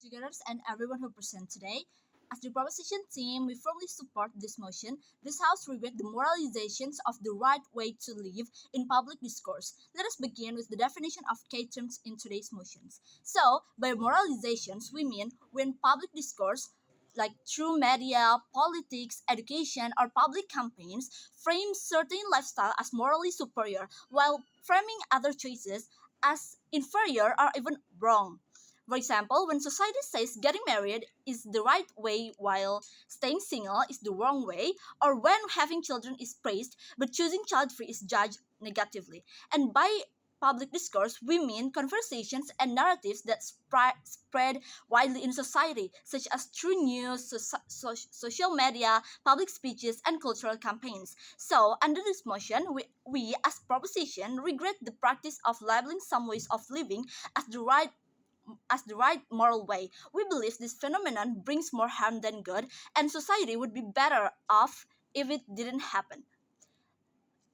educators, and everyone who present today. As the proposition team, we firmly support this motion. This House regrets the moralizations of the right way to live in public discourse. Let us begin with the definition of key terms in today's motions. So, by moralizations, we mean when public discourse, like through media, politics, education, or public campaigns, frames certain lifestyle as morally superior while framing other choices as inferior or even wrong. For example, when society says getting married is the right way while staying single is the wrong way, or when having children is praised but choosing child free is judged negatively. And by public discourse, we mean conversations and narratives that spread widely in society, such as through news, social media, public speeches, and cultural campaigns. So, under this motion, we as proposition regret the practice of labeling some ways of living as the right moral way. We believe this phenomenon brings more harm than good, and society would be better off if it didn't happen.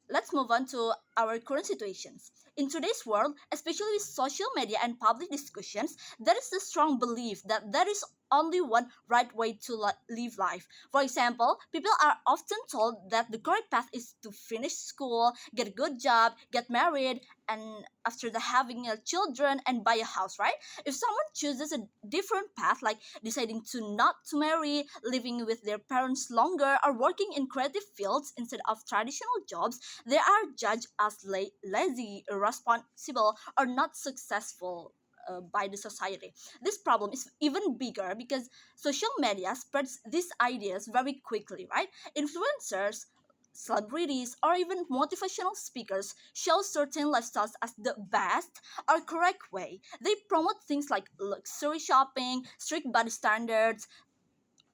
Let's move on to our current situations. In today's world, especially with social media and public discussions, there is a strong belief that there is only one right way to live life. For example, people are often told that the correct path is to finish school, get a good job, get married, and after the having children and buy a house, right? If someone chooses a different path, like deciding to not to marry, living with their parents longer, or working in creative fields instead of traditional jobs, they are judged as lazy, irresponsible, or not successful by the society. This problem is even bigger because social media spreads these ideas very quickly, right? Influencers, celebrities, or even motivational speakers show certain lifestyles as the best or correct way. They promote things like luxury shopping, strict body standards,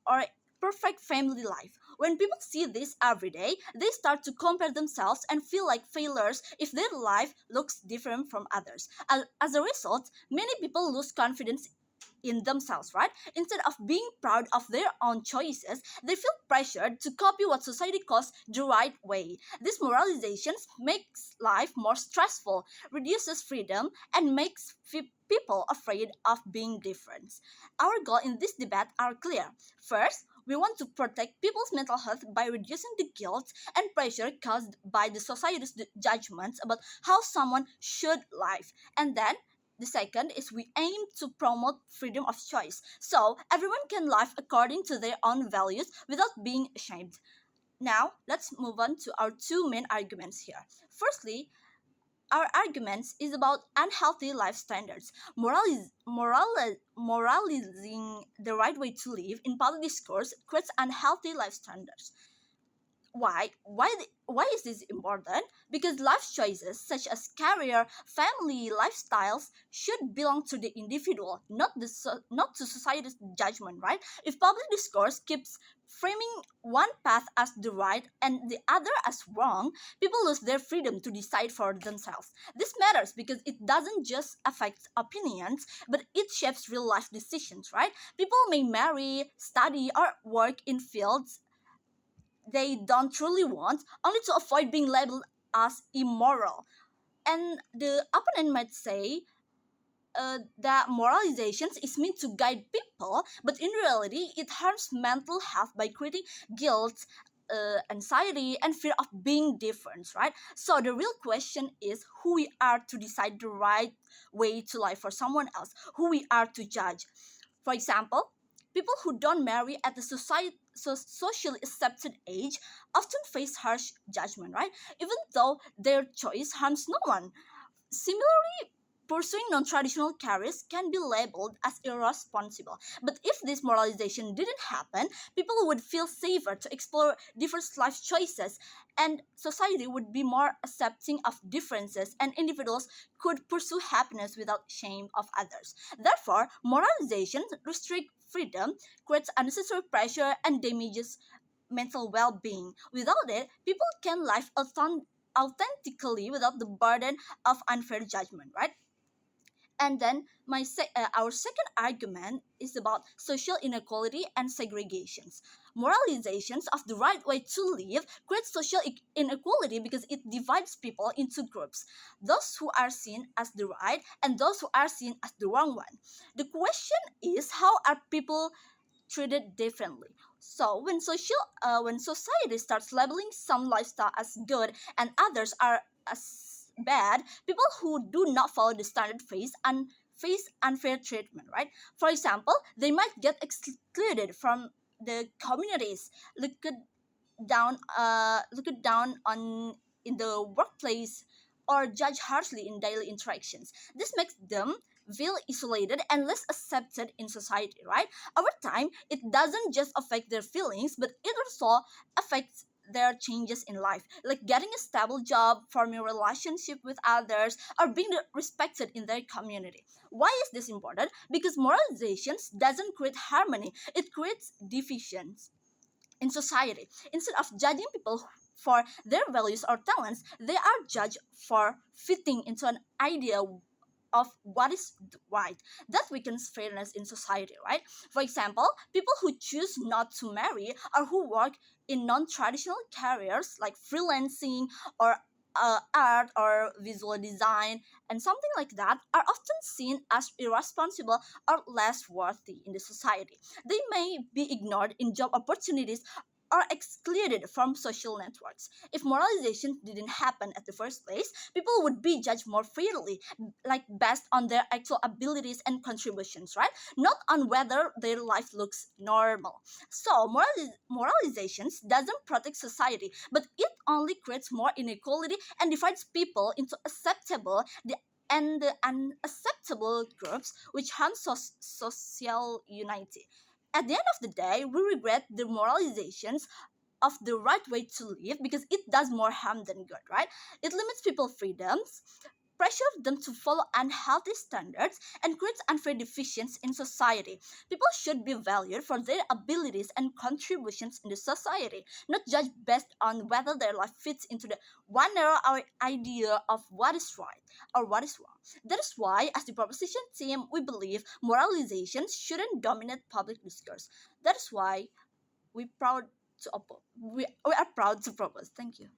or perfect family life. When people see this every day, they start to compare themselves and feel like failures if their life looks different from others. As a result, many people lose confidence in themselves, right? Instead of being proud of their own choices, they feel pressured to copy what society calls the right way. This moralization makes life more stressful, reduces freedom, and makes people afraid of being different. Our goal in this debate are clear. First, we want to protect people's mental health by reducing the guilt and pressure caused by the society's judgments about how someone should live. And then the second is we aim to promote freedom of choice so everyone can live according to their own values without being ashamed. Now, let's move on to our two main arguments here. Firstly, our arguments is about unhealthy life standards. Moralizing the right way to live in public discourse creates unhealthy life standards. Why is this important? Because life choices such as career, family, lifestyles should belong to the individual, not to society's judgment, right? If public discourse keeps framing one path as the right and the other as wrong, people lose their freedom to decide for themselves. This matters because it doesn't just affect opinions, but it shapes real life decisions, right? People may marry, study, or work in fields they don't truly want, only to avoid being labeled as immoral. And the opponent might say that moralizations is meant to guide people, but in reality, it harms mental health by creating guilt, anxiety, and fear of being different, right? So the real question is who we are to decide the right way to life for someone else, who we are to judge. For example, people who don't marry at the socially accepted age often face harsh judgment, right? Even though their choice harms no one. Similarly, pursuing non-traditional careers can be labeled as irresponsible. But if this moralization didn't happen, people would feel safer to explore diverse life choices, and society would be more accepting of differences, and individuals could pursue happiness without shame of others. Therefore, moralization restricts freedom, creates unnecessary pressure, and damages mental well-being. Without it, people can live authentically without the burden of unfair judgment, right? And then our second argument is about social inequality and segregations. Moralizations of the right way to live creates social inequality because it divides people into groups, those who are seen as the right and those who are seen as the wrong one. The question is how are people treated differently. So when society starts labeling some lifestyle as good and others are as bad, people who do not follow the standard face unfair treatment, right? For example, they might get excluded from the communities, looked looked down on in the workplace, or judged harshly in daily interactions. This makes them feel isolated and less accepted in society, right? Over time, it doesn't just affect their feelings, but it also affects their changes in life, like getting a stable job, forming a relationship with others, or being respected in their community. Why is this important? Because moralizations doesn't create harmony, it creates divisions in society. Instead of judging people for their values or talents, they are judged for fitting into an idea of what is right. That weakens fairness in society, right? For example, people who choose not to marry or who work in non-traditional careers like freelancing or art or visual design and something like that are often seen as irresponsible or less worthy in the society. They may be ignored in job opportunities or excluded from social networks. If moralization didn't happen at the first place, people would be judged more fairly, like based on their actual abilities and contributions, right? Not on whether their life looks normal. So moralizations doesn't protect society, but it only creates more inequality and divides people into acceptable and the unacceptable groups, which harms social unity. At the end of the day, we regret the moralizations of the right way to live because it does more harm than good, right? It limits people's freedoms, pressures them to follow unhealthy standards, and creates unfair divisions in society. People should be valued for their abilities and contributions in the society, not judged based on whether their life fits into the one narrow idea of what is right or what is wrong. That is why, as the proposition team, we believe moralization shouldn't dominate public discourse. That is why we proud we are proud to propose. Thank you.